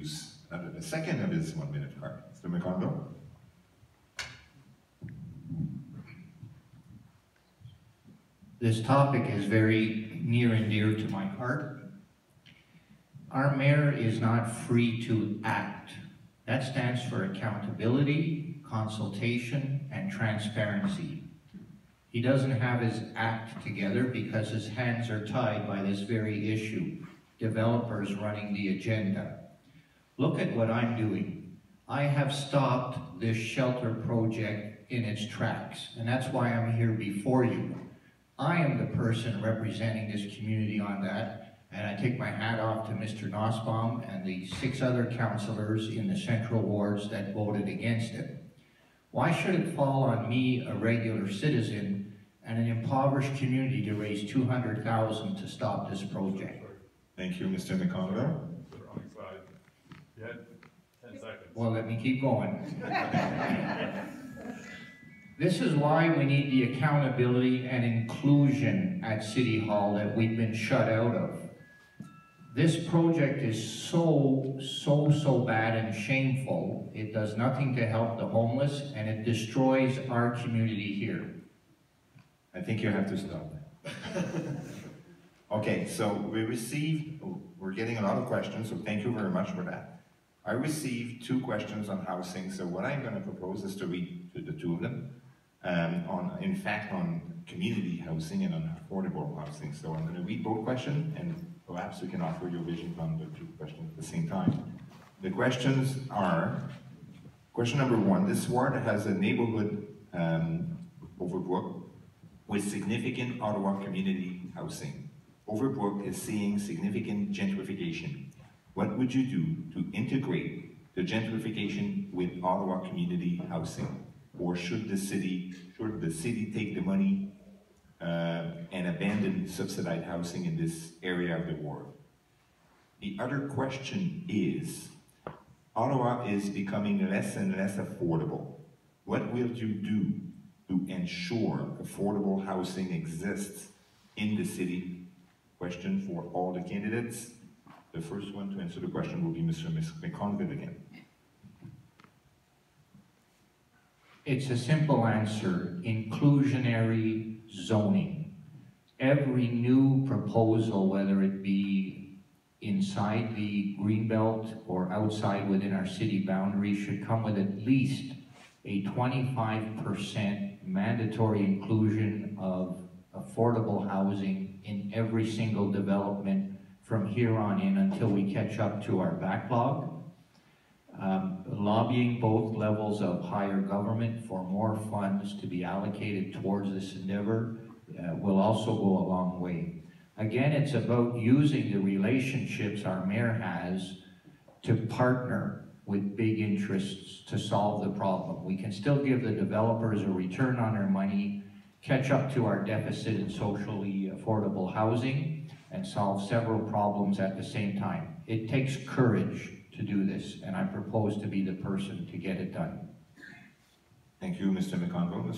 use the second of his 1 minute card. Mr. McConville? This topic is very near and dear to my heart. Our mayor is not free to act. That stands for accountability, consultation, and transparency. He doesn't have his act together because his hands are tied by this very issue, developers running the agenda. Look at what I'm doing. I have stopped this shelter project in its tracks, and that's why I'm here before you. I am the person representing this community on that, and I take my hat off to Mr. Nussbaum and the 6 other councillors in the central wards that voted against it. Why should it fall on me, a regular citizen, and an impoverished community to raise $200,000 to stop this project? Thank you, Mr. McConville. The wrong side. You had 10 seconds. Well, let me keep going. This is why we need the accountability and inclusion at City Hall that we've been shut out of. This project is so bad and shameful. It does nothing to help the homeless, and it destroys our community here. I think you have to stop. Okay, so we're getting a lot of questions, so thank you very much for that. I received 2 questions on housing, so what I'm going to propose is to read the 2 of them. In fact, on community housing and on affordable housing. So I'm going to read both questions, and perhaps you can offer your vision on the 2 questions at the same time. The questions are, question number 1, this ward has a neighborhood Overbrook with significant Ottawa community housing. Overbrook is seeing significant gentrification. What would you do to integrate the gentrification with Ottawa community housing? Or should the city take the money and abandon subsidized housing in this area of the ward? The other question is, Ottawa is becoming less and less affordable. What will you do to ensure affordable housing exists in the city? Question for all the candidates. The first one to answer the question will be Mr. McConville again. It's a simple answer: inclusionary zoning. Every new proposal, whether it be inside the Greenbelt or outside within our city boundaries, should come with at least a 25% mandatory inclusion of affordable housing in every single development from here on in until we catch up to our backlog. Lobbying both levels of higher government for more funds to be allocated towards this endeavor will also go a long way. Again, it's about using the relationships our mayor has to partner with big interests to solve the problem. We can still give the developers a return on their money, catch up to our deficit in socially affordable housing, and solve several problems at the same time. It takes courage to do this, and I propose to be the person to get it done. Thank you, Mr. McConville.